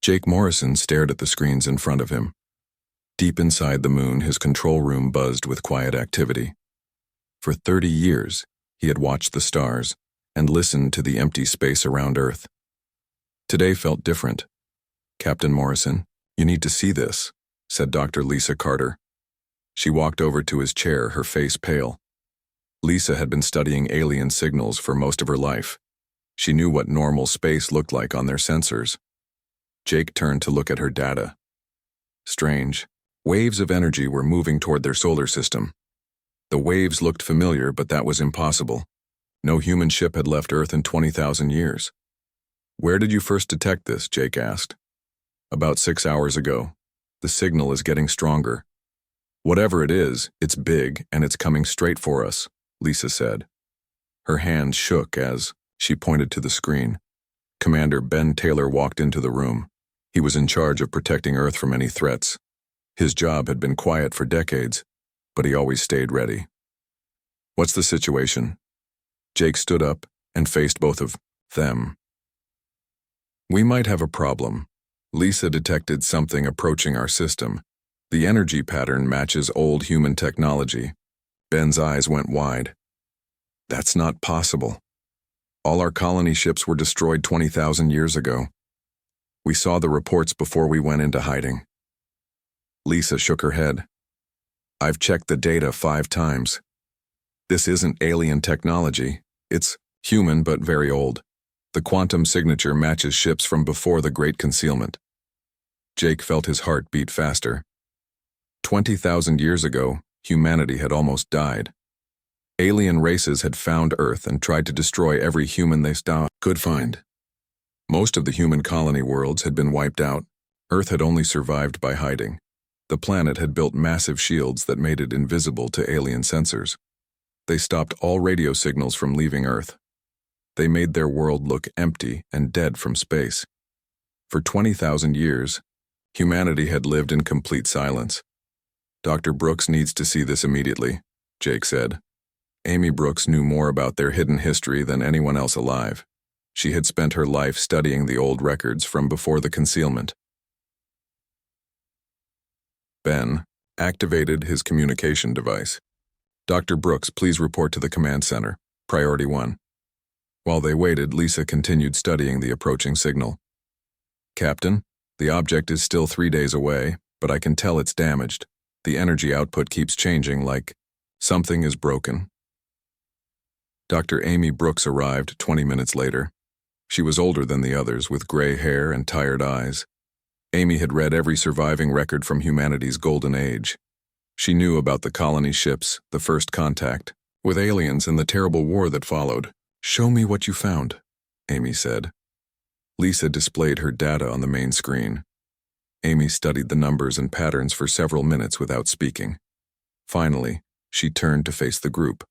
Jake Morrison stared at the screens in front of him. Deep inside the moon, his control room buzzed with quiet activity. For 30 years, he had watched the stars and listened to the empty space around Earth. Today felt different. "Captain Morrison, you need to see this," said Dr. Lisa Carter. She walked over to his chair, her face pale. Lisa had been studying alien signals for most of her life. She knew what normal space looked like on their sensors. Jake turned to look at her data. Strange. Waves of energy were moving toward their solar system. The waves looked familiar, but that was impossible. No human ship had left Earth in 20,000 years. "Where did you first detect this?" Jake asked. "About 6 hours ago. The signal is getting stronger." "Whatever it is, it's big, and it's coming straight for us," Lisa said. Her hands shook as she pointed to the screen. Commander Ben Taylor walked into the room. He was in charge of protecting Earth from any threats. His job had been quiet for decades, but he always stayed ready. "What's the situation?" Jake stood up and faced both of them. "We might have a problem. Lisa detected something approaching our system. The energy pattern matches old human technology." Ben's eyes went wide. "That's not possible. All our colony ships were destroyed 20,000 years ago. We saw the reports before we went into hiding." Lisa shook her head. "I've checked the data 5 times. This isn't alien technology. It's human but very old. The quantum signature matches ships from before the Great Concealment." Jake felt his heart beat faster. 20,000 years ago, humanity had almost died. Alien races had found Earth and tried to destroy every human they could find. Most of the human colony worlds had been wiped out. Earth had only survived by hiding. The planet had built massive shields that made it invisible to alien sensors. They stopped all radio signals from leaving Earth. They made their world look empty and dead from space. For 20,000 years, humanity had lived in complete silence. "Dr. Brooks needs to see this immediately," Jake said. Amy Brooks knew more about their hidden history than anyone else alive. She had spent her life studying the old records from before the concealment. Ben activated his communication device. "Dr. Brooks, please report to the command center. Priority 1. While they waited, Lisa continued studying the approaching signal. "Captain, the object is still 3 days away, but I can tell it's damaged. The energy output keeps changing, like something is broken." Dr. Amy Brooks arrived 20 minutes later. She was older than the others, with gray hair and tired eyes. Amy had read every surviving record from humanity's golden age. She knew about the colony ships, the first contact with aliens, and the terrible war that followed. "Show me what you found," Amy said. Lisa displayed her data on the main screen. Amy studied the numbers and patterns for several minutes without speaking. Finally, she turned to face the group.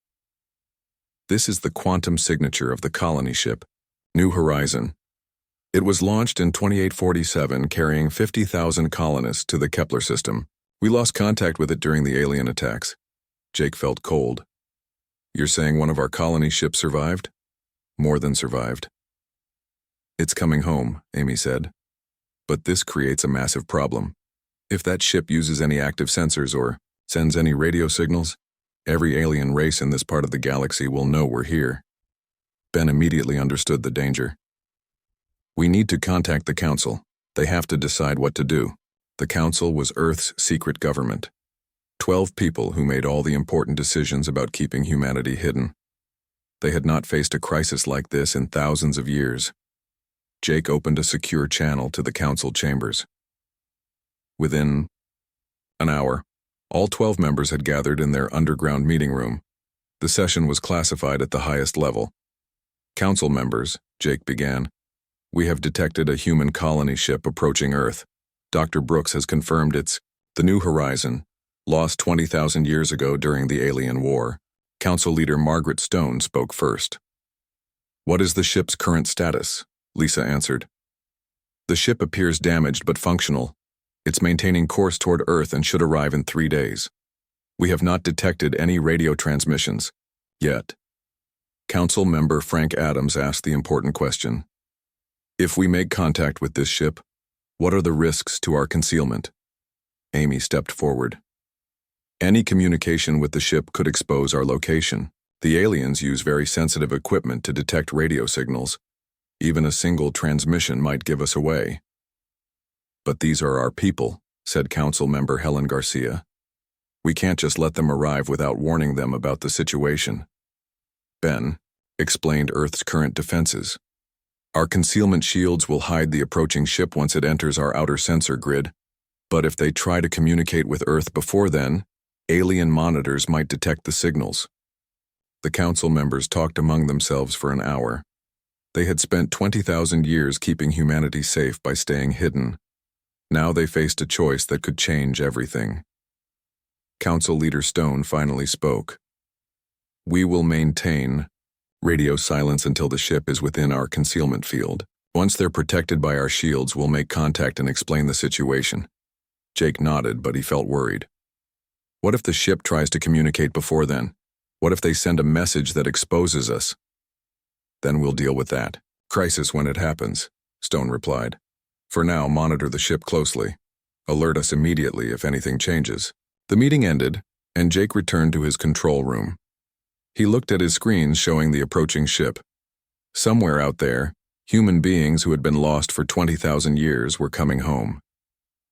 "This is the quantum signature of the colony ship, New Horizon. It was launched in 2847, carrying 50,000 colonists to the Kepler system. We lost contact with it during the alien attacks." Jake felt cold. "You're saying one of our colony ships survived?" "More than survived." "It's coming home," Amy said. "But this creates a massive problem. If that ship uses any active sensors or sends any radio signals, every alien race in this part of the galaxy will know we're here." Ben immediately understood the danger. "We need to contact the Council. They have to decide what to do." The Council was Earth's secret government. 12 people who made all the important decisions about keeping humanity hidden. They had not faced a crisis like this in thousands of years. Jake opened a secure channel to the Council chambers. Within an hour, all 12 members had gathered in their underground meeting room. The session was classified at the highest level. "Council members," Jake began, "we have detected a human colony ship approaching Earth. Dr. Brooks has confirmed it's the New Horizon, lost 20,000 years ago during the Alien War." Council leader Margaret Stone spoke first. "What is the ship's current status?" Lisa answered. "The ship appears damaged but functional. It's maintaining course toward Earth and should arrive in 3 days. We have not detected any radio transmissions yet." Council member Frank Adams asked the important question. "If we make contact with this ship, What are the risks to our concealment? Amy stepped forward. Any communication with the ship could expose our location. The aliens use very sensitive equipment to detect radio signals. Even a single transmission might give us away. But these are our people, said Council Member Helen Garcia. We can't just let them arrive without warning them about the situation. Ben explained Earth's current defenses. Our concealment shields will hide the approaching ship once it enters our outer sensor grid, but if they try to communicate with Earth before then, alien monitors might detect the signals. The council members talked among themselves for an hour. They had spent 20,000 years keeping humanity safe by staying hidden. Now they faced a choice that could change everything. Council Leader Stone finally spoke. We will maintain radio silence until the ship is within our concealment field. Once they're protected by our shields, we'll make contact and explain the situation. Jake nodded, but he felt worried. What if the ship tries to communicate before then? What if they send a message that exposes us? Then we'll deal with that. Crisis when it happens, Stone replied. For now, monitor the ship closely. Alert us immediately if anything changes. The meeting ended, and Jake returned to his control room. He looked at his screens showing the approaching ship. Somewhere out there, human beings who had been lost for 20,000 years were coming home.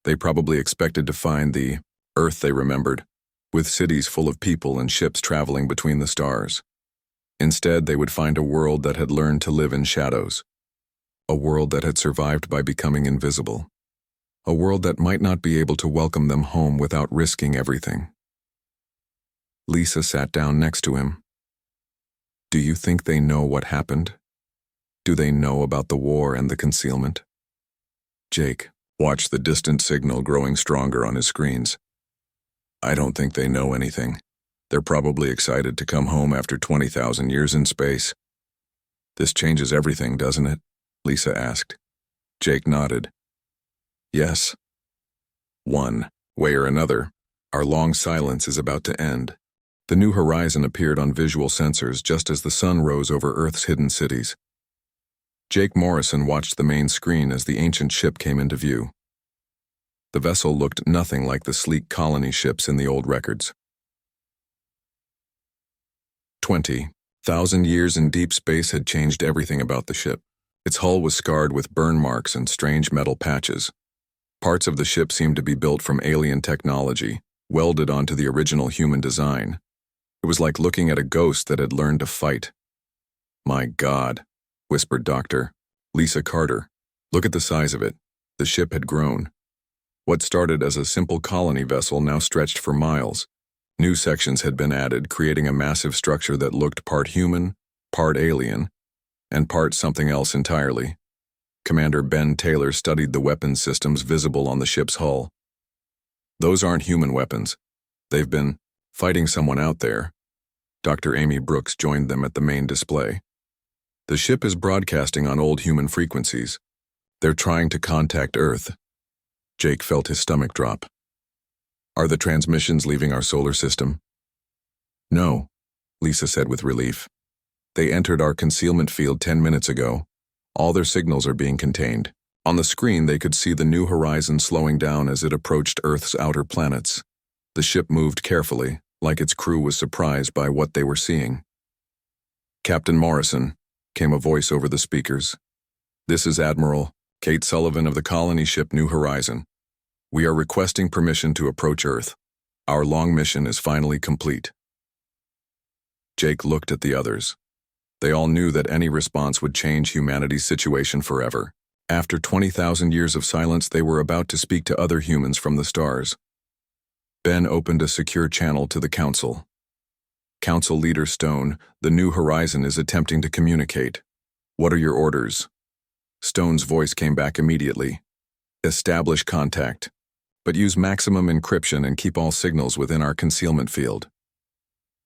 They probably expected to find the Earth they remembered, with cities full of people and ships traveling between the stars. Instead, they would find a world that had learned to live in shadows. A world that had survived by becoming invisible. A world that might not be able to welcome them home without risking everything. Lisa sat down next to him. Do you think they know what happened? Do they know about the war and the concealment? Jake watched the distant signal growing stronger on his screens. I don't think they know anything. They're probably excited to come home after 20,000 years in space. This changes everything, doesn't it? Lisa asked. Jake nodded. Yes. One way or another, our long silence is about to end. The new horizon appeared on visual sensors just as the sun rose over Earth's hidden cities. Jake Morrison watched the main screen as the ancient ship came into view. The vessel looked nothing like the sleek colony ships in the old records. 20,000 years in deep space had changed everything about the ship. Its hull was scarred with burn marks and strange metal patches. Parts of the ship seemed to be built from alien technology, welded onto the original human design. It was like looking at a ghost that had learned to fight. My God, whispered Dr. Lisa Carter. Look at the size of it. The ship had grown. What started as a simple colony vessel now stretched for miles. New sections had been added, creating a massive structure that looked part human, part alien, and part something else entirely. Commander Ben Taylor studied the weapons systems visible on the ship's hull. Those aren't human weapons. They've been fighting someone out there. Dr. Amy Brooks joined them at the main display. The ship is broadcasting on old human frequencies. They're trying to contact Earth. Jake felt his stomach drop. Are the transmissions leaving our solar system? No, Lisa said with relief. They entered our concealment field 10 minutes ago. All their signals are being contained. On the screen, they could see the new horizon slowing down as it approached Earth's outer planets. The ship moved carefully, like its crew was surprised by what they were seeing. Captain Morrison, came a voice over the speakers. This is Admiral Kate Sullivan of the colony ship New Horizon. We are requesting permission to approach Earth. Our long mission is finally complete. Jake looked at the others. They all knew that any response would change humanity's situation forever. After 20,000 years of silence, they were about to speak to other humans from the stars. Ben opened a secure channel to the Council. Council Leader Stone, the New Horizon is attempting to communicate. What are your orders? Stone's voice came back immediately. Establish contact, but use maximum encryption and keep all signals within our concealment field.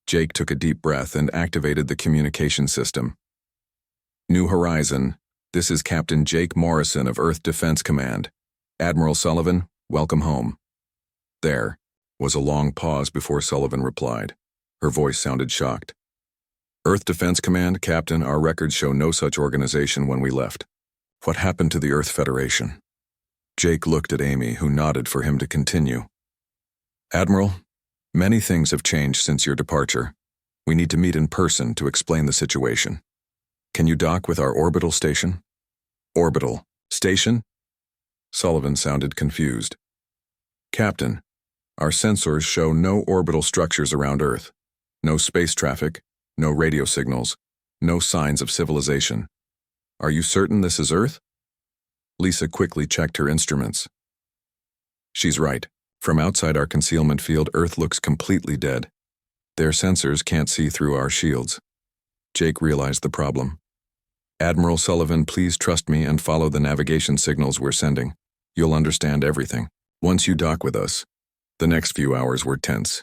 Jake took a deep breath and activated the communication system. New Horizon, this is Captain Jake Morrison of Earth Defense Command. Admiral Sullivan, welcome home. There was a long pause before Sullivan replied. Her voice sounded shocked. Earth Defense Command, Captain, our records show no such organization when we left. What happened to the Earth Federation? Jake looked at Amy, who nodded for him to continue. Admiral, many things have changed since your departure. We need to meet in person to explain the situation. Can you dock with our orbital station? Orbital station? Sullivan sounded confused. Captain, our sensors show no orbital structures around Earth. No space traffic, no radio signals, no signs of civilization. Are you certain this is Earth? Lisa quickly checked her instruments. She's right. From outside our concealment field, Earth looks completely dead. Their sensors can't see through our shields. Jake realized the problem. Admiral Sullivan, please trust me and follow the navigation signals we're sending. You'll understand everything. Once you dock with us. The next few hours were tense.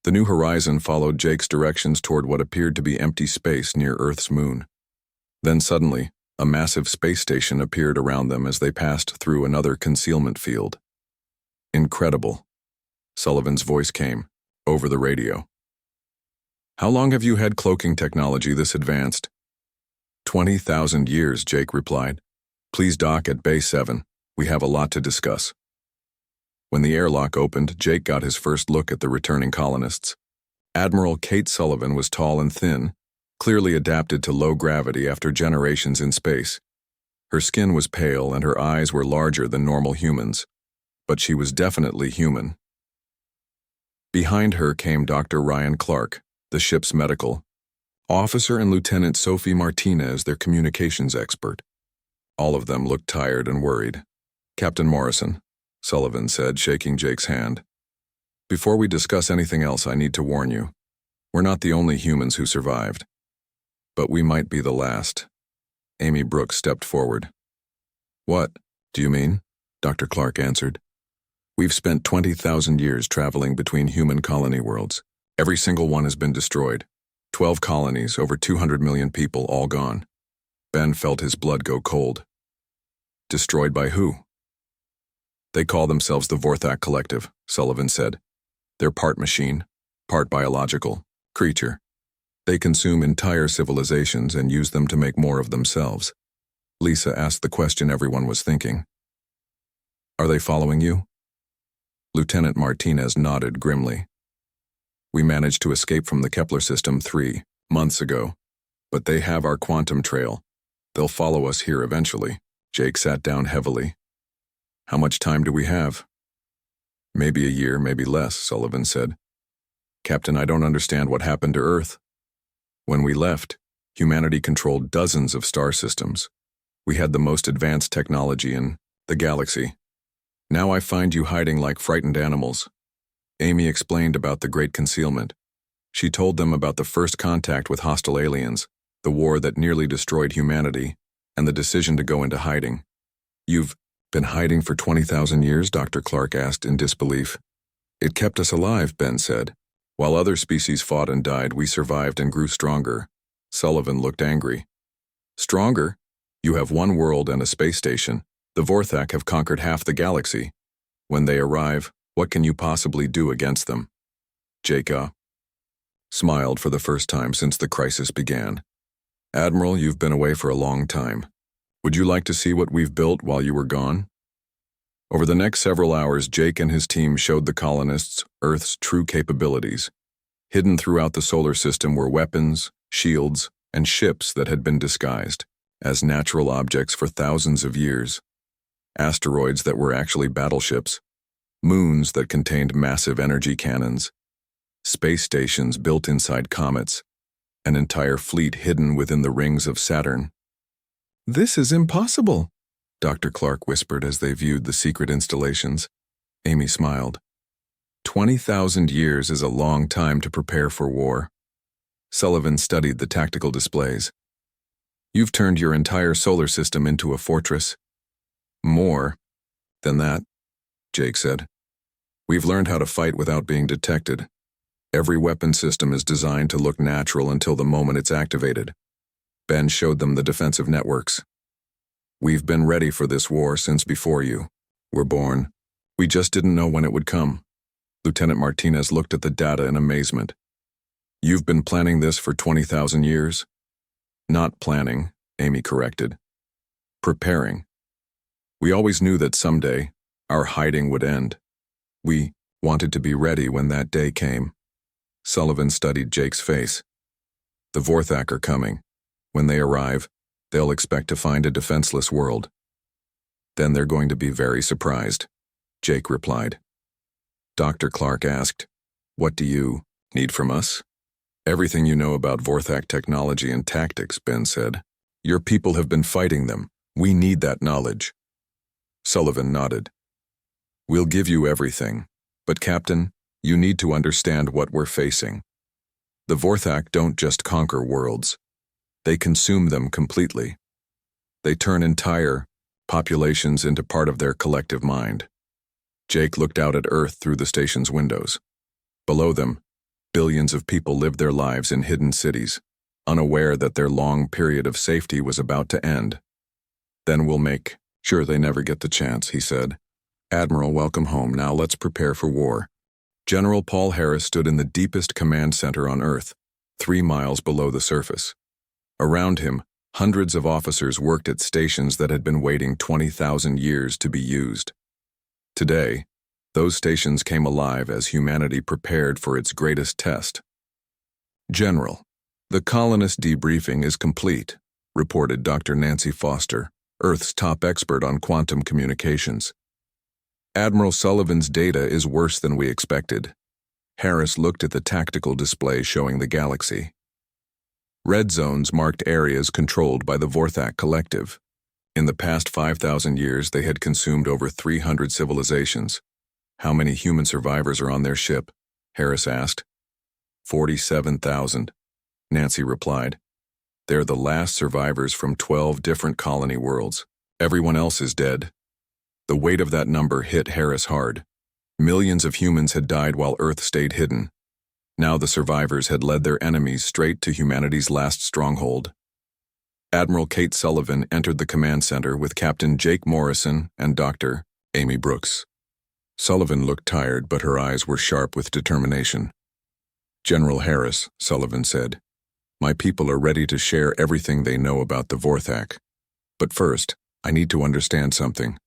The New Horizon followed Jake's directions toward what appeared to be empty space near Earth's moon. Then suddenly, a massive space station appeared around them as they passed through another concealment field. Incredible. Sullivan's voice came, over the radio. How long have you had cloaking technology this advanced? 20,000 years, Jake replied. Please dock at Bay 7. We have a lot to discuss. When the airlock opened, Jake got his first look at the returning colonists. Admiral Kate Sullivan was tall and thin, clearly adapted to low gravity after generations in space. Her skin was pale and her eyes were larger than normal humans, but she was definitely human. Behind her came Dr. Ryan Clark, the ship's medical officer, and Lieutenant Sophie Martinez, their communications expert. All of them looked tired and worried. Captain Morrison, Sullivan said, shaking Jake's hand. Before we discuss anything else, I need to warn you. We're not the only humans who survived. But we might be the last. Amy Brooks stepped forward. What do you mean? Dr. Clark answered. We've spent 20,000 years traveling between human colony worlds. Every single one has been destroyed. 12 colonies, over 200 million people, all gone. Ben felt his blood go cold. Destroyed by who? They call themselves the Vorac Collective, Sullivan said. They're part machine, part biological creature. They consume entire civilizations and use them to make more of themselves. Lisa asked the question everyone was thinking. Are they following you? Lieutenant Martinez nodded grimly. We managed to escape from the Kepler system 3 months ago, but they have our quantum trail. They'll follow us here eventually. Jake sat down heavily. How much time do we have? Maybe a year, maybe less, Sullivan said. Captain, I don't understand what happened to Earth. When we left, humanity controlled dozens of star systems. We had the most advanced technology in the galaxy. Now I find you hiding like frightened animals. Amy explained about the Great Concealment. She told them about the first contact with hostile aliens, the war that nearly destroyed humanity, and the decision to go into hiding. You've been hiding for 20,000 years? Dr. Clark asked in disbelief. It kept us alive, Ben said. While other species fought and died, we survived and grew stronger. Sullivan looked angry. Stronger? You have one world and a space station. The Vorac have conquered half the galaxy. When they arrive, what can you possibly do against them? Jake smiled for the first time since the crisis began. Admiral, you've been away for a long time. Would you like to see what we've built while you were gone? Over the next several hours, Jake and his team showed the colonists Earth's true capabilities. Hidden throughout the solar system were weapons, shields, and ships that had been disguised as natural objects for thousands of years. Asteroids that were actually battleships, moons that contained massive energy cannons, space stations built inside comets, an entire fleet hidden within the rings of Saturn. This is impossible, Dr. Clark whispered as they viewed the secret installations. Amy smiled. 20,000 years is a long time to prepare for war. Sullivan studied the tactical displays. You've turned your entire solar system into a fortress. More than that, Jake said. We've learned how to fight without being detected. Every weapon system is designed to look natural until the moment it's activated. Ben showed them the defensive networks. We've been ready for this war since before you were born. We just didn't know when it would come. Lieutenant Martinez looked at the data in amazement. You've been planning this for 20,000 years? Not planning, Amy corrected. Preparing. We always knew that someday Our hiding would end. We wanted to be ready when that day came. Sullivan studied Jake's face. The Vorac are coming. When they arrive, they'll expect to find a defenseless world. Then they're going to be very surprised, Jake replied. Dr. Clark asked, "What do you need from us?" "Everything you know about Vorac technology and tactics," Ben said. "Your people have been fighting them. We need that knowledge." Sullivan nodded. "We'll give you everything. But Captain, you need to understand what we're facing. The Vorac don't just conquer worlds. They consume them completely. They turn entire populations into part of their collective mind." Jake looked out at Earth through the station's windows. Below them, billions of people lived their lives in hidden cities, unaware that their long period of safety was about to end. "Then we'll make sure they never get the chance," he said. "Admiral, welcome home. Now let's prepare for war." General Paul Harris stood in the deepest command center on Earth, 3 miles below the surface. Around him, hundreds of officers worked at stations that had been waiting 20,000 years to be used. Today, those stations came alive as humanity prepared for its greatest test. "General, the colonist debriefing is complete," reported Dr. Nancy Foster, Earth's top expert on quantum communications. "Admiral Sullivan's data is worse than we expected." Harris looked at the tactical display showing the galaxy. Red zones marked areas controlled by the Vorac Collective. In the past 5,000 years, they had consumed over 300 civilizations. "How many human survivors are on their ship?" Harris asked. 47,000, Nancy replied. "They're the last survivors from 12 different colony worlds. Everyone else is dead." The weight of that number hit Harris hard. Millions of humans had died while Earth stayed hidden. Now the survivors had led their enemies straight to humanity's last stronghold. Admiral Kate Sullivan entered the command center with Captain Jake Morrison and Dr. Amy Brooks. Sullivan looked tired, but her eyes were sharp with determination. "General Harris," Sullivan said, "my people are ready to share everything they know about the Vorac. But first, I need to understand something.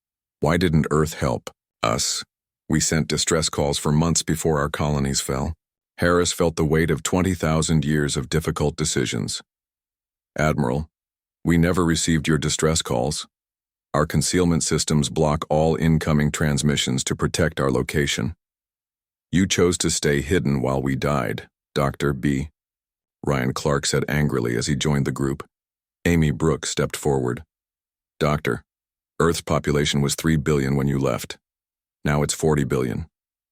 Why didn't Earth help us? We sent distress calls for months before our colonies fell." Harris felt the weight of 20,000 years of difficult decisions. "Admiral, we never received your distress calls. Our concealment systems block all incoming transmissions to protect our location. You chose to stay hidden while we died, Dr. B." Ryan Clark said angrily as he joined the group. Amy Brooks stepped forward. "Doctor, Earth's population was 3 billion when you left. Now it's 40 billion.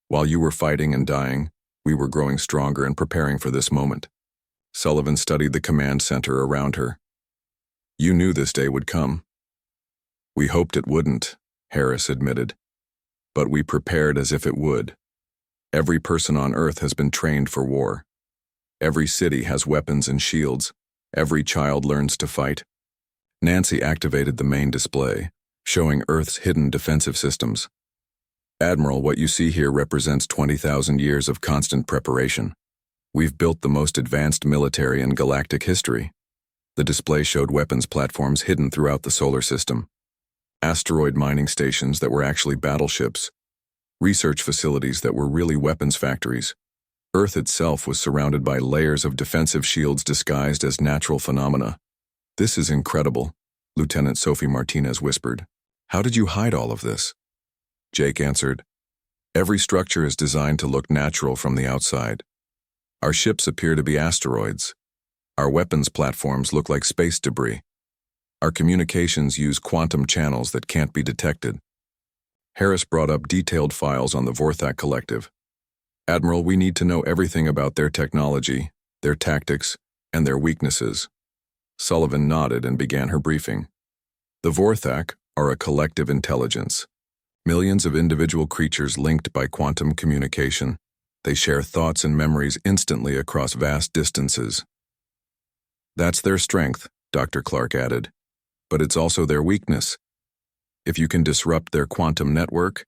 While you were fighting and dying, we were growing stronger and preparing for this moment." Sullivan studied the command center around her. "You knew this day would come." "We hoped it wouldn't," Harris admitted. "But we prepared as if it would. Every person on Earth has been trained for war. Every city has weapons and shields. Every child learns to fight." Nancy activated the main display, showing Earth's hidden defensive systems. "Admiral, what you see here represents 20,000 years of constant preparation. We've built the most advanced military in galactic history." The display showed weapons platforms hidden throughout the solar system, asteroid mining stations that were actually battleships, research facilities that were really weapons factories. Earth itself was surrounded by layers of defensive shields disguised as natural phenomena. "This is incredible," Lieutenant Sophie Martinez whispered. "How did you hide all of this?" Jake answered, "Every structure is designed to look natural from the outside. Our ships appear to be asteroids. Our weapons platforms look like space debris. Our communications use quantum channels that can't be detected." Harris brought up detailed files on the Vorac Collective. "Admiral, we need to know everything about their technology, their tactics, and their weaknesses." Sullivan nodded and began her briefing. "The Vorac are a collective intelligence. Millions of individual creatures linked by quantum communication. They share thoughts and memories instantly across vast distances. That's their strength," Dr. Clark added. "But it's also their weakness. If you can disrupt their quantum network,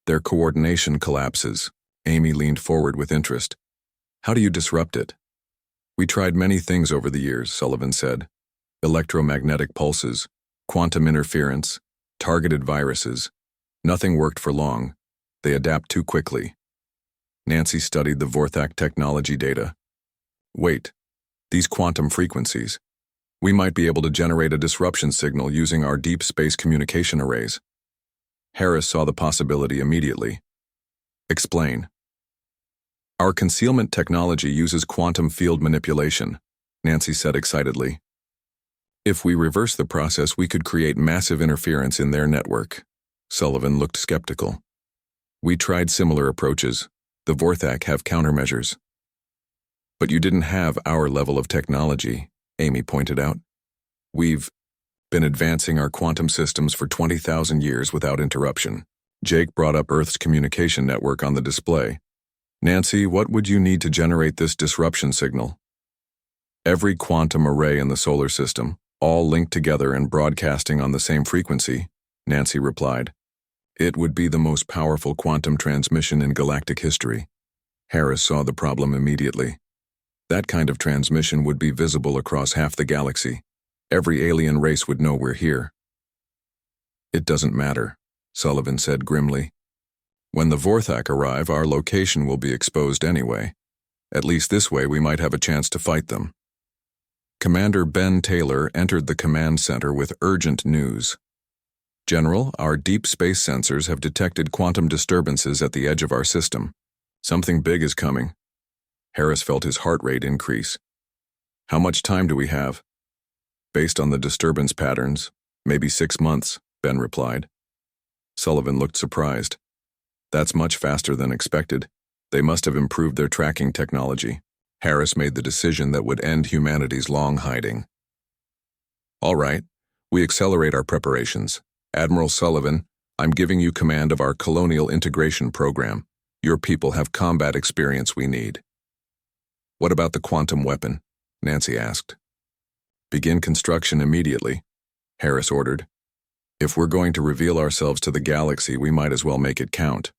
their coordination collapses." Amy leaned forward with interest. "How do you disrupt it?" "We tried many things over the years," Sullivan said. "Electromagnetic pulses, quantum interference, targeted viruses. Nothing worked for long. They adapt too quickly. Nancy studied the Vorac technology data. Wait, these quantum frequencies. We might be able to generate a disruption signal using our deep space communication arrays. Harris saw the possibility immediately. Explain. Our concealment technology uses quantum field manipulation, Nancy said excitedly. If we reverse the process, we could create massive interference in their network. Sullivan looked skeptical. We tried similar approaches. The Vorac have countermeasures. But you didn't have our level of technology, Amy pointed out. We've been advancing our quantum systems for 20,000 years without interruption. Jake brought up Earth's communication network on the display. Nancy, what would you need to generate this disruption signal? Every quantum array in the solar system, all linked together and broadcasting on the same frequency, Nancy replied. It would be the most powerful quantum transmission in galactic history. Harris saw the problem immediately. That kind of transmission would be visible across half the galaxy. Every alien race would know we're here. It doesn't matter, Sullivan said grimly. When the Vorac arrive, our location will be exposed anyway. At least this way we might have a chance to fight them. Commander Ben Taylor entered the command center with urgent news. General, our deep space sensors have detected quantum disturbances at the edge of our system. Something big is coming. Harris felt his heart rate increase. How much time do we have? Based on the disturbance patterns, maybe 6 months, Ben replied. Sullivan looked surprised. That's much faster than expected. They must have improved their tracking technology. Harris made the decision that would end humanity's long hiding. All right, we accelerate our preparations. Admiral Sullivan, I'm giving you command of our colonial integration program. Your people have combat experience we need. What about the quantum weapon? Nancy asked. Begin construction immediately, Harris ordered. If we're going to reveal ourselves to the galaxy, we might as well make it count.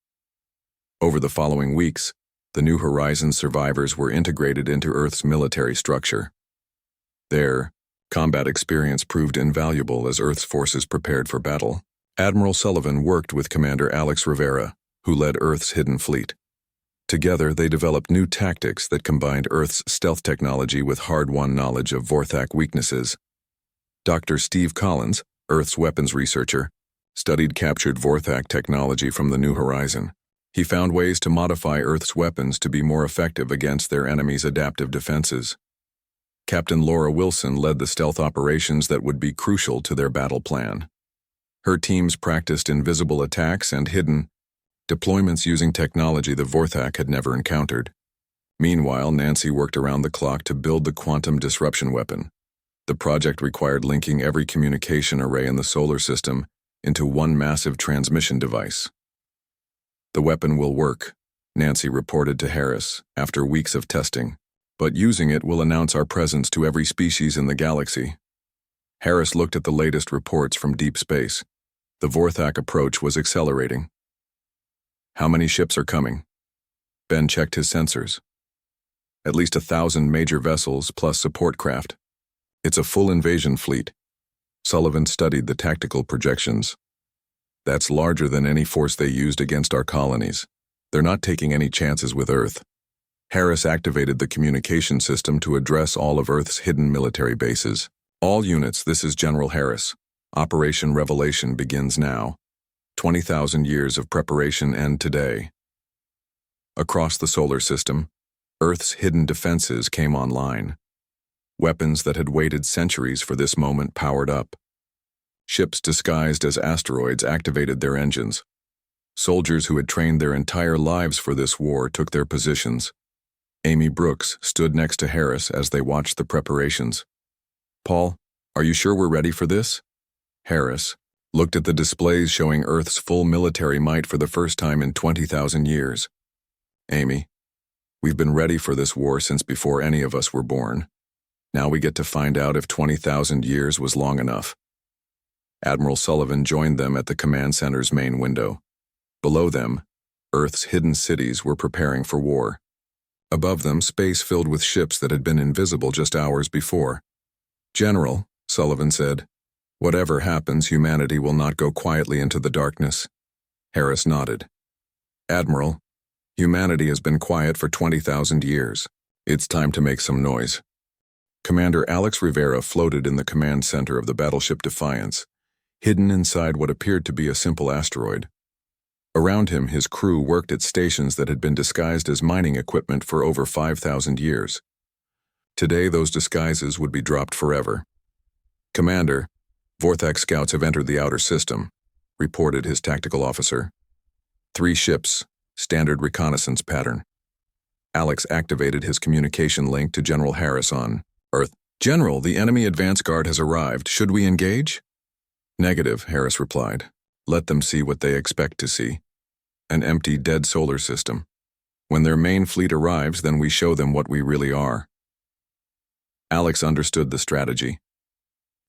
Over the following weeks, the New Horizons survivors were integrated into Earth's military structure. Their combat experience proved invaluable as Earth's forces prepared for battle. Admiral Sullivan worked with Commander Alex Rivera, who led Earth's hidden fleet. Together, they developed new tactics that combined Earth's stealth technology with hard-won knowledge of Vorac weaknesses. Dr. Steve Collins, Earth's weapons researcher, studied captured Vorac technology from the New Horizon. He found ways to modify Earth's weapons to be more effective against their enemies' adaptive defenses. Captain Laura Wilson led the stealth operations that would be crucial to their battle plan. Her teams practiced invisible attacks and hidden deployments using technology the Vorac had never encountered. Meanwhile, Nancy worked around the clock to build the quantum disruption weapon. The project required linking every communication array in the solar system into one massive transmission device. The weapon will work, Nancy reported to Harris after weeks of testing, but using it will announce our presence to every species in the galaxy. Harris looked at the latest reports from deep space. The Vorac approach was accelerating. How many ships are coming? Ben checked his sensors. At least 1,000 major vessels plus support craft. It's a full invasion fleet. Sullivan studied the tactical projections. That's larger than any force they used against our colonies. They're not taking any chances with Earth. Harris activated the communication system to address all of Earth's hidden military bases. All units, this is General Harris. Operation Revelation begins now. 20,000 years of preparation end today. Across the solar system, Earth's hidden defenses came online. Weapons that had waited centuries for this moment powered up. Ships disguised as asteroids activated their engines. Soldiers who had trained their entire lives for this war took their positions. Amy Brooks stood next to Harris as they watched the preparations. Paul, are you sure we're ready for this? Harris looked at the displays showing Earth's full military might for the first time in 20,000 years. Amy, we've been ready for this war since before any of us were born. Now we get to find out if 20,000 years was long enough. Admiral Sullivan joined them at the command center's main window. Below them, Earth's hidden cities were preparing for war. Above them, space filled with ships that had been invisible just hours before. General, Sullivan said, whatever happens, humanity will not go quietly into the darkness. Harris nodded. Admiral, humanity has been quiet for 20,000 years. It's time to make some noise. Commander Alex Rivera floated in the command center of the battleship Defiance, hidden inside what appeared to be a simple asteroid. Around him, his crew worked at stations that had been disguised as mining equipment for over 5,000 years. Today, those disguises would be dropped forever. Commander, Vorac scouts have entered the outer system, reported his tactical officer. 3 ships, standard reconnaissance pattern. Alex activated his communication link to General Harris on Earth. General, the enemy advance guard has arrived. Should we engage? Negative, Harris replied. Let them see what they expect to see. An empty, dead solar system. When their main fleet arrives, then we show them what we really are. Alex understood the strategy.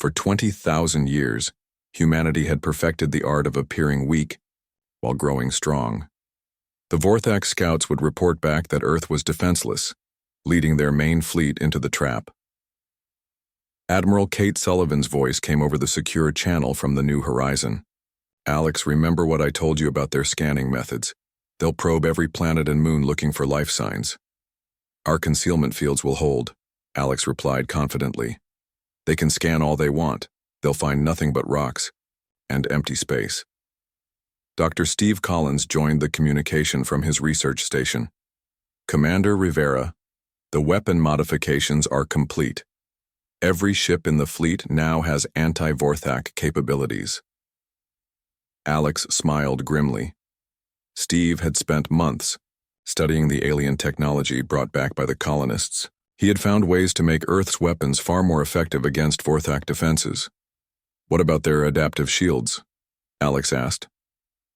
For 20,000 years, humanity had perfected the art of appearing weak while growing strong. The Vorac scouts would report back that Earth was defenseless, leading their main fleet into the trap. Admiral Kate Sullivan's voice came over the secure channel from the New Horizon. Alex, remember what I told you about their scanning methods. They'll probe every planet and moon looking for life signs. Our concealment fields will hold, Alex replied confidently. They can scan all they want. They'll find nothing but rocks and empty space. Dr. Steve Collins joined the communication from his research station. Commander Rivera, the weapon modifications are complete. Every ship in the fleet now has anti-Vorac capabilities. Alex smiled grimly. Steve had spent months studying the alien technology brought back by the colonists. He had found ways to make Earth's weapons far more effective against Vorac defenses. What about their adaptive shields? Alex asked.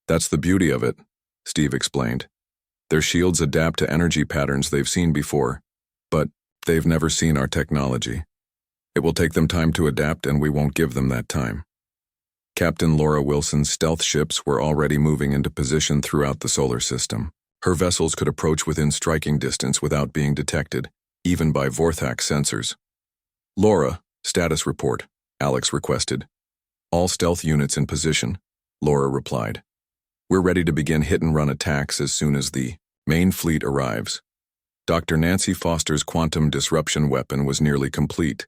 That's the beauty of it, Steve explained. Their shields adapt to energy patterns they've seen before, but they've never seen our technology. It will take them time to adapt, and we won't give them that time. Captain Laura Wilson's stealth ships were already moving into position throughout the solar system. Her vessels could approach within striking distance without being detected, even by Vorac sensors. Laura, status report, Alex requested. All stealth units in position, Laura replied. We're ready to begin hit-and-run attacks as soon as the main fleet arrives. Dr. Nancy Foster's quantum disruption weapon was nearly complete.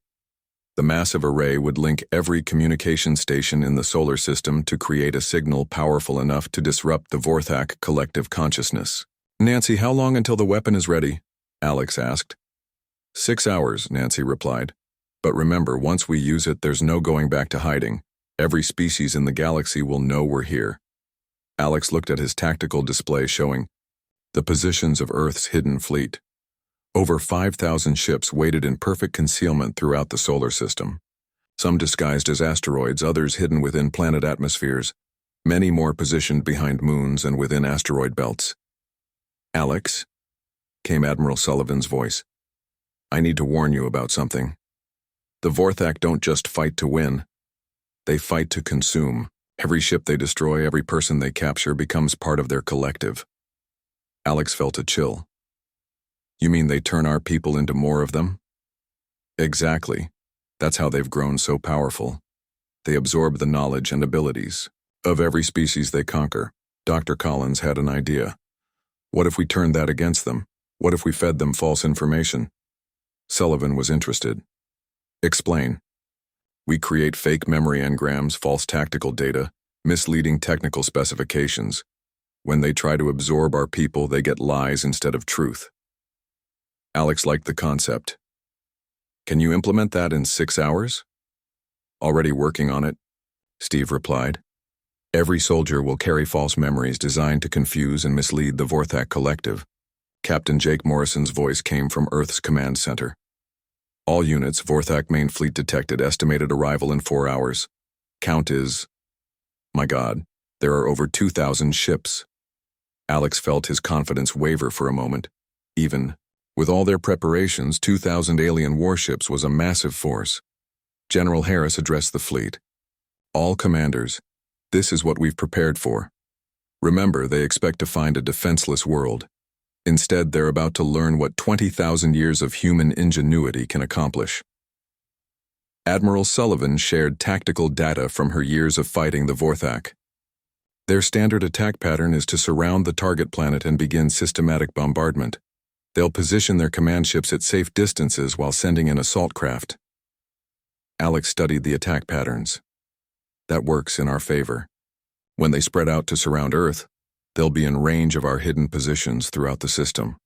The massive array would link every communication station in the solar system to create a signal powerful enough to disrupt the Vorac collective consciousness. Nancy, how long until the weapon is ready? Alex asked. 6 hours, Nancy replied. But remember, once we use it, there's no going back to hiding. Every species in the galaxy will know we're here. Alex looked at his tactical display showing the positions of Earth's hidden fleet. Over 5,000 ships waited in perfect concealment throughout the solar system. Some disguised as asteroids, others hidden within planet atmospheres, many more positioned behind moons and within asteroid belts. Alex, came Admiral Sullivan's voice. I need to warn you about something. The Vorac don't just fight to win. They fight to consume. Every ship they destroy, every person they capture becomes part of their collective. Alex felt a chill. You mean they turn our people into more of them? Exactly. That's how they've grown so powerful. They absorb the knowledge and abilities of every species they conquer. Dr. Collins had an idea. What if we turned that against them? What if we fed them false information? Sullivan was interested. Explain. We create fake memory engrams, false tactical data, misleading technical specifications. When they try to absorb our people, they get lies instead of truth. Alex liked the concept. Can you implement that in 6 hours? Already working on it, Steve replied. Every soldier will carry false memories designed to confuse and mislead the Vorac collective. Captain Jake Morrison's voice came from Earth's command center. All units, Vorac main fleet detected, estimated arrival in 4 hours. Count is... My God, there are over 2,000 ships. Alex felt his confidence waver for a moment. Even with all their preparations, 2,000 alien warships was a massive force. General Harris addressed the fleet. All commanders, this is what we've prepared for. Remember, they expect to find a defenseless world. Instead, they're about to learn what 20,000 years of human ingenuity can accomplish. Admiral Sullivan shared tactical data from her years of fighting the Vorac. Their standard attack pattern is to surround the target planet and begin systematic bombardment. They'll position their command ships at safe distances while sending in assault craft. Alex studied the attack patterns. That works in our favor. When they spread out to surround Earth, they'll be in range of our hidden positions throughout the system.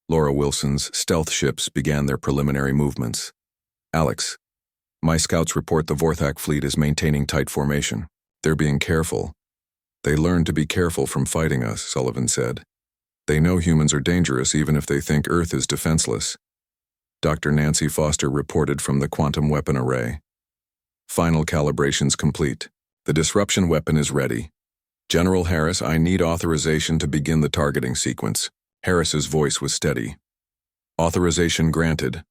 Laura Wilson's stealth ships began their preliminary movements. Alex, my scouts report the Vorac fleet is maintaining tight formation. They're being careful. They learned to be careful from fighting us, Sullivan said. They know humans are dangerous even if they think Earth is defenseless. Dr. Nancy Foster reported from the quantum weapon array. Final calibrations complete. The disruption weapon is ready. General Harris, I need authorization to begin the targeting sequence. Harris's voice was steady. Authorization granted.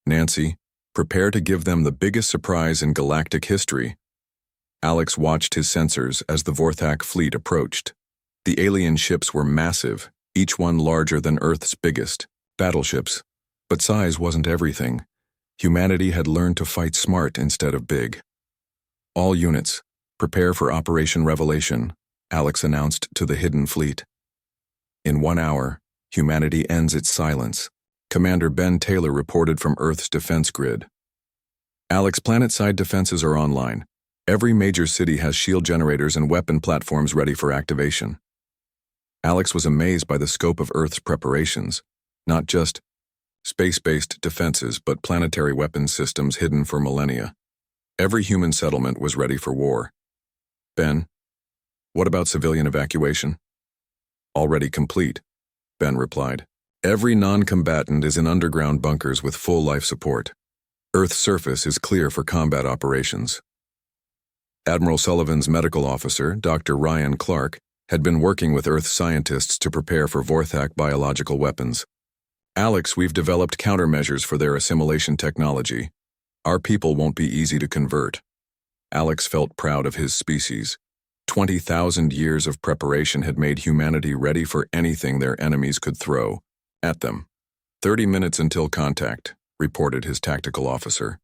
Nancy, prepare to give them the biggest surprise in galactic history. Alex watched his sensors as the Vorac fleet approached. The alien ships were massive, each one larger than Earth's biggest battleships. But size wasn't everything. Humanity had learned to fight smart instead of big. All units, prepare for Operation Revelation, Alex announced to the hidden fleet. In 1 hour, humanity ends its silence. Commander Ben Taylor reported from Earth's defense grid. Alex, planet-side defenses are online. Every major city has shield generators and weapon platforms ready for activation. Alex was amazed by the scope of Earth's preparations, not just space-based defenses but planetary weapons systems hidden for millennia. Every human settlement was ready for war. Ben, what about civilian evacuation? Already complete, Ben replied. Every non-combatant is in underground bunkers with full life support. Earth's surface is clear for combat operations. Admiral Sullivan's medical officer, Dr. Ryan Clark, had been working with Earth scientists to prepare for Vorac biological weapons. Alex, we've developed countermeasures for their assimilation technology. Our people won't be easy to convert. Alex felt proud of his species. 20,000 years of preparation had made humanity ready for anything their enemies could throw at them. 30 minutes until contact, reported his tactical officer.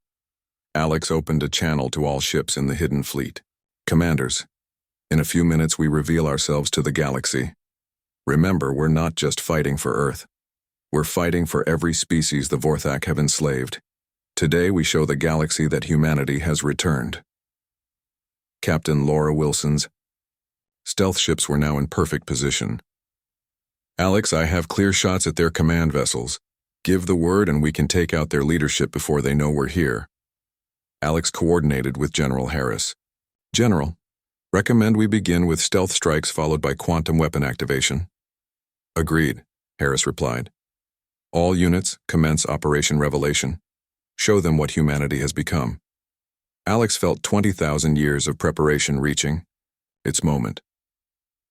Alex opened a channel to all ships in the hidden fleet. Commanders, in a few minutes we reveal ourselves to the galaxy. Remember, we're not just fighting for Earth. We're fighting for every species the Vorac have enslaved. Today we show the galaxy that humanity has returned. Captain Laura Wilson's stealth ships were now in perfect position. Alex, I have clear shots at their command vessels. Give the word and we can take out their leadership before they know we're here. Alex coordinated with General Harris. General, recommend we begin with stealth strikes followed by quantum weapon activation. Agreed, Harris replied. All units, commence Operation Revelation. Show them what humanity has become. Alex felt 20,000 years of preparation reaching its moment.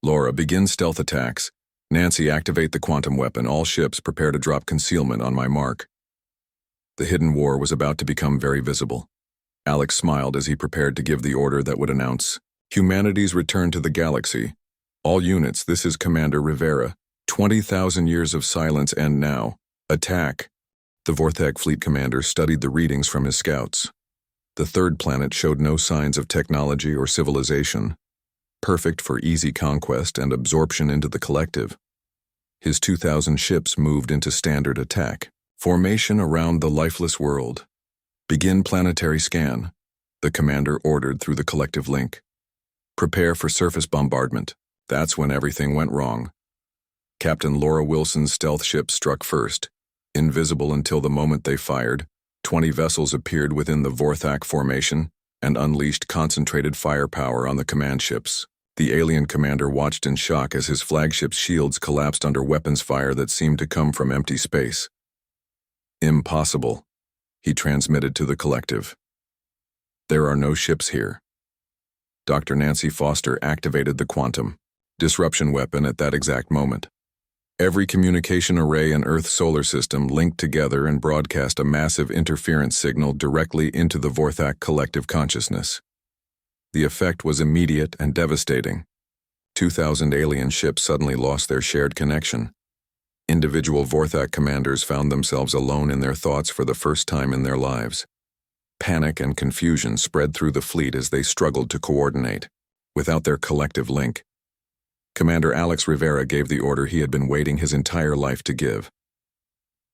Laura, begin stealth attacks. Nancy, activate the quantum weapon. All ships prepare to drop concealment on my mark. The hidden war was about to become very visible. Alex smiled as he prepared to give the order that would announce humanity's return to the galaxy. All units, this is Commander Rivera. 20,000 years of silence end now. Attack. The Vorac fleet commander studied the readings from his scouts. The third planet showed no signs of technology or civilization, perfect for easy conquest and absorption into the collective. His 2,000 ships moved into standard attack. Formation around the lifeless world. Begin planetary scan, the commander ordered through the collective link. Prepare for surface bombardment. That's when everything went wrong. Captain Laura Wilson's stealth ship struck first. Invisible until the moment they fired, 20 vessels appeared within the Vorac formation and unleashed concentrated firepower on the command ships. The alien commander watched in shock as his flagship's shields collapsed under weapons fire that seemed to come from empty space. Impossible, he transmitted to the collective. There are no ships here. Dr. Nancy Foster activated the quantum disruption weapon at that exact moment. Every communication array in Earth's solar system linked together and broadcast a massive interference signal directly into the Vorac collective consciousness. The effect was immediate and devastating. 2,000 alien ships suddenly lost their shared connection. Individual Vorac commanders found themselves alone in their thoughts for the first time in their lives. Panic and confusion spread through the fleet as they struggled to coordinate. without their collective link. Commander Alex Rivera gave the order he had been waiting his entire life to give.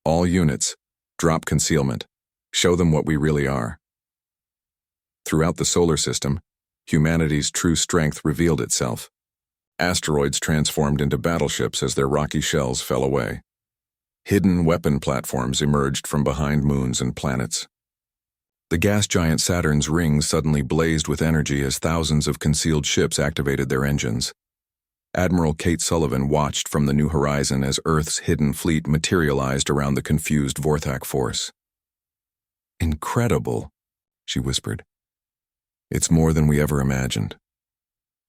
All units, drop concealment. Show them what we really are. Throughout the solar system, humanity's true strength revealed itself. Asteroids transformed into battleships as their rocky shells fell away. Hidden weapon platforms emerged from behind moons and planets. The gas giant Saturn's rings suddenly blazed with energy as thousands of concealed ships activated their engines. Admiral Kate Sullivan watched from the new horizon as Earth's hidden fleet materialized around the confused Vorac force. "Incredible," she whispered. "It's more than we ever imagined."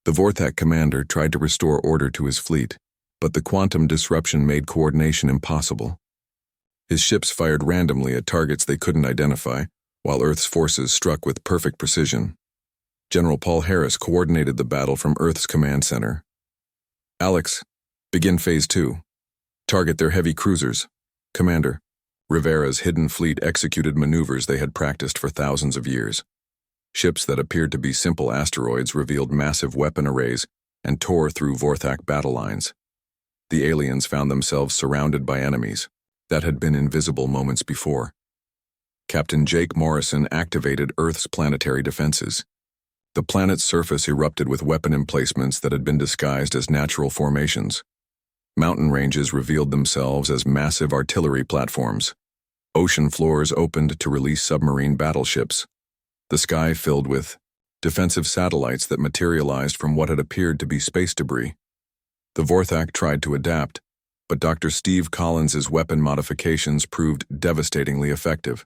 The Vorac commander tried to restore order to his fleet, but the quantum disruption made coordination impossible. His ships fired randomly at targets they couldn't identify, while Earth's forces struck with perfect precision. General Paul Harris coordinated the battle from Earth's command center. "Alex, begin Phase 2. Target their heavy cruisers." "Commander." Rivera's hidden fleet executed maneuvers they had practiced for thousands of years. Ships that appeared to be simple asteroids revealed massive weapon arrays and tore through Vorac battle lines. The aliens found themselves surrounded by enemies that had been invisible moments before. Captain Jake Morrison activated Earth's planetary defenses. The planet's surface erupted with weapon emplacements that had been disguised as natural formations. Mountain ranges revealed themselves as massive artillery platforms. Ocean floors opened to release submarine battleships. The sky filled with defensive satellites that materialized from what had appeared to be space debris. The Vorac tried to adapt, but Dr. Steve Collins's weapon modifications proved devastatingly effective.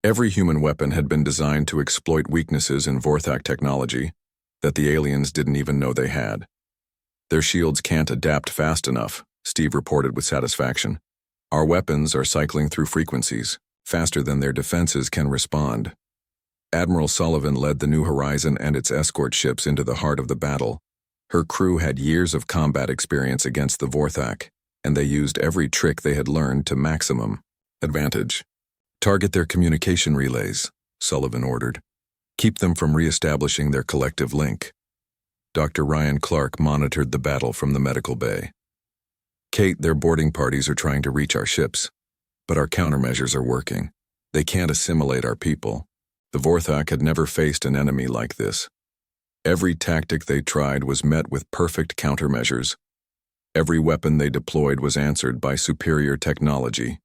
Every human weapon had been designed to exploit weaknesses in Vorac technology that the aliens didn't even know they had. "Their shields can't adapt fast enough," Steve reported with satisfaction. "Our weapons are cycling through frequencies, faster than their defenses can respond." Admiral Sullivan led the New Horizon and its escort ships into the heart of the battle. Her crew had years of combat experience against the Vorac, and they used every trick they had learned to maximum advantage. "Target their communication relays," Sullivan ordered. "Keep them from re-establishing their collective link." Dr. Ryan Clark monitored the battle from the medical bay. "Kate, their boarding parties are trying to reach our ships, but our countermeasures are working. They can't assimilate our people. The Vorac had never faced an enemy like this. Every tactic they tried was met with perfect countermeasures. Every weapon they deployed was answered by superior technology.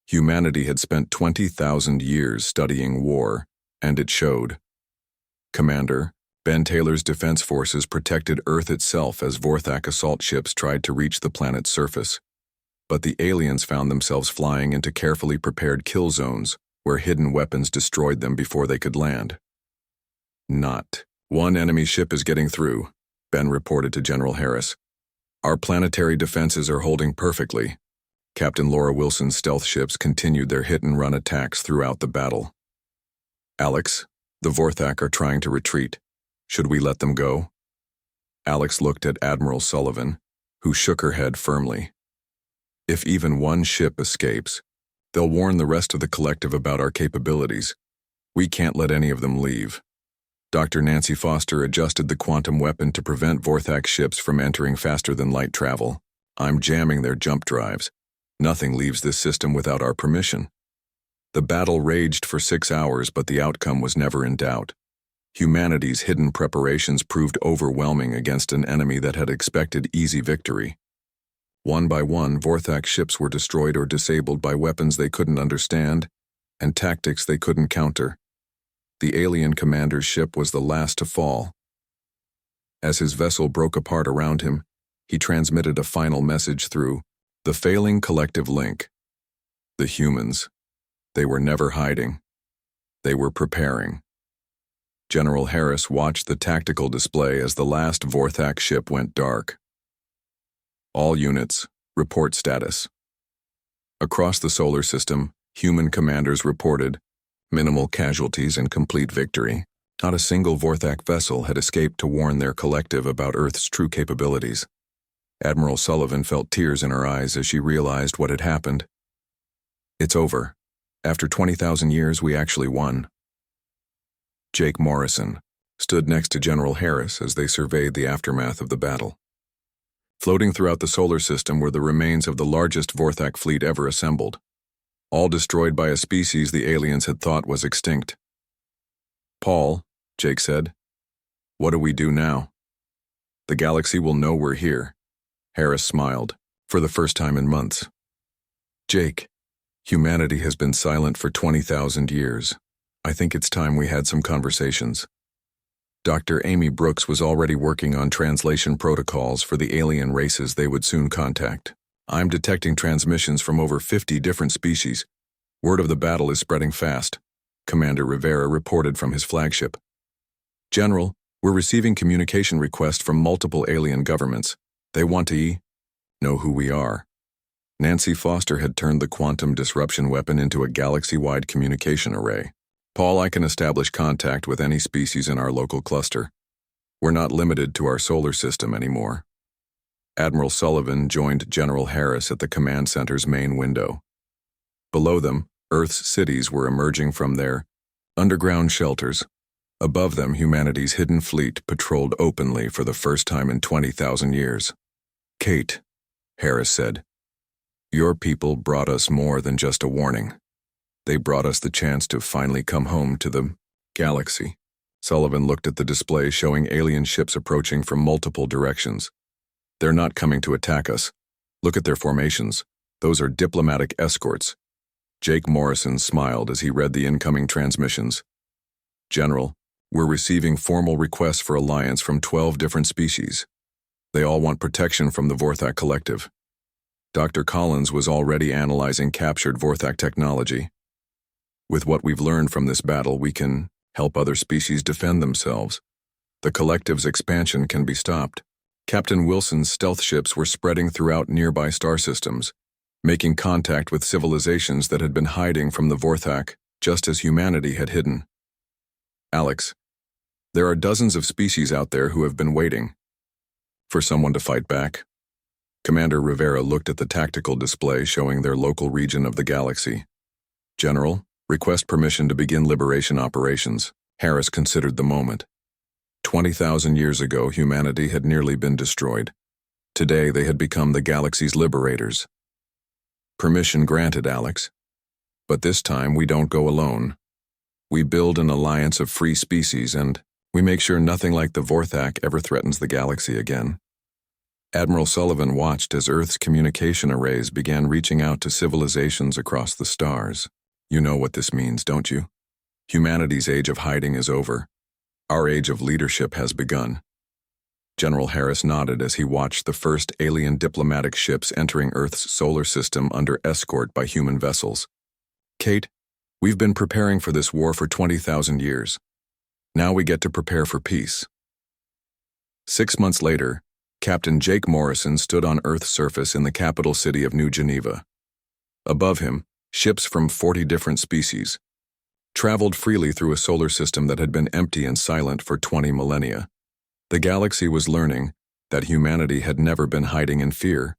Humanity had spent 20,000 years studying war, and it showed. Commander, Ben Taylor's defense forces protected Earth itself as Vorac assault ships tried to reach the planet's surface. But the aliens found themselves flying into carefully prepared kill zones, where hidden weapons destroyed them before they could land. "Not one enemy ship is getting through," Ben reported to General Harris. "Our planetary defenses are holding perfectly." Captain Laura Wilson's stealth ships continued their hit-and-run attacks throughout the battle. "Alex, the Vorac are trying to retreat. Should we let them go?" Alex looked at Admiral Sullivan, who shook her head firmly. "If even one ship escapes, they'll warn the rest of the collective about our capabilities. We can't let any of them leave." Dr. Nancy Foster adjusted the quantum weapon to prevent Vorac ships from entering faster than light travel. "I'm jamming their jump drives. Nothing leaves this system without our permission." The battle raged for 6 hours, but the outcome was never in doubt. Humanity's hidden preparations proved overwhelming against an enemy that had expected easy victory. One by one, Vorac ships were destroyed or disabled by weapons they couldn't understand and tactics they couldn't counter. The alien commander's ship was the last to fall. As his vessel broke apart around him, he transmitted a final message through the failing collective link. The humans, they were never hiding. They were preparing. General Harris watched the tactical display as the last Vorac ship went dark. "All units, report status." Across the solar system, human commanders reported minimal casualties and complete victory. Not a single Vorac vessel had escaped to warn their collective about Earth's true capabilities. Admiral Sullivan felt tears in her eyes as she realized what had happened. "It's over. After 20,000 years, we actually won." Jake Morrison, stood next to General Harris as they surveyed the aftermath of the battle. Floating throughout the solar system were the remains of the largest Vorac fleet ever assembled, all destroyed by a species the aliens had thought was extinct. "Paul," Jake said, "what do we do now?" "The galaxy will know we're here." Harris smiled, for the first time in months. "Jake, humanity has been silent for 20,000 years. I think it's time we had some conversations." Dr. Amy Brooks was already working on translation protocols for the alien races they would soon contact. "I'm detecting transmissions from over 50 different species. Word of the battle is spreading fast," Commander Rivera reported from his flagship. "General, we're receiving communication requests from multiple alien governments. They want to know who we are." Nancy Foster had turned the quantum disruption weapon into a galaxy-wide communication array. "Paul, I can establish contact with any species in our local cluster. We're not limited to our solar system anymore." Admiral Sullivan joined General Harris at the command center's main window. Below them, Earth's cities were emerging from their underground shelters. Above them, humanity's hidden fleet patrolled openly for the first time in 20,000 years. "Kate," Harris said, "your people brought us more than just a warning. They brought us the chance to finally come home to the galaxy." Sullivan looked at the display showing alien ships approaching from multiple directions. "They're not coming to attack us. Look at their formations. Those are diplomatic escorts." Jake Morrison smiled as he read the incoming transmissions. "General, we're receiving formal requests for alliance from 12 different species. They all want protection from the Vorac Collective." Dr. Collins was already analyzing captured Vorac technology. "With what we've learned from this battle, we can help other species defend themselves. The Collective's expansion can be stopped." Captain Wilson's stealth ships were spreading throughout nearby star systems, making contact with civilizations that had been hiding from the Vorac, just as humanity had hidden. "Alex, there are dozens of species out there who have been waiting for someone to fight back." Commander Rivera looked at the tactical display showing their local region of the galaxy. "General, request permission to begin liberation operations." Harris considered the moment. 20,000 years ago, humanity had nearly been destroyed. Today, they had become the galaxy's liberators. "Permission granted, Alex. But this time, we don't go alone. We build an alliance of free species, and we make sure nothing like the Vorac ever threatens the galaxy again." Admiral Sullivan watched as Earth's communication arrays began reaching out to civilizations across the stars. "You know what this means, don't you? Humanity's age of hiding is over. Our age of leadership has begun." General Harris nodded as he watched the first alien diplomatic ships entering Earth's solar system under escort by human vessels. "Kate, we've been preparing for this war for 20,000 years. Now we get to prepare for peace." 6 months later, Captain Jake Morrison stood on Earth's surface in the capital city of New Geneva. Above him, ships from 40 different species traveled freely through a solar system that had been empty and silent for 20 millennia. The galaxy was learning that humanity had never been hiding in fear.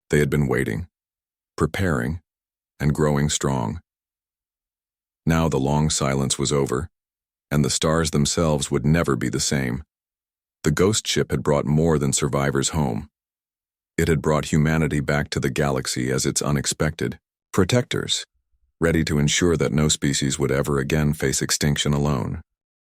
They had been waiting, preparing, and growing strong. Now the long silence was over, and the stars themselves would never be the same. The ghost ship had brought more than survivors home. It had brought humanity back to the galaxy as its unexpected protectors, ready to ensure that no species would ever again face extinction alone.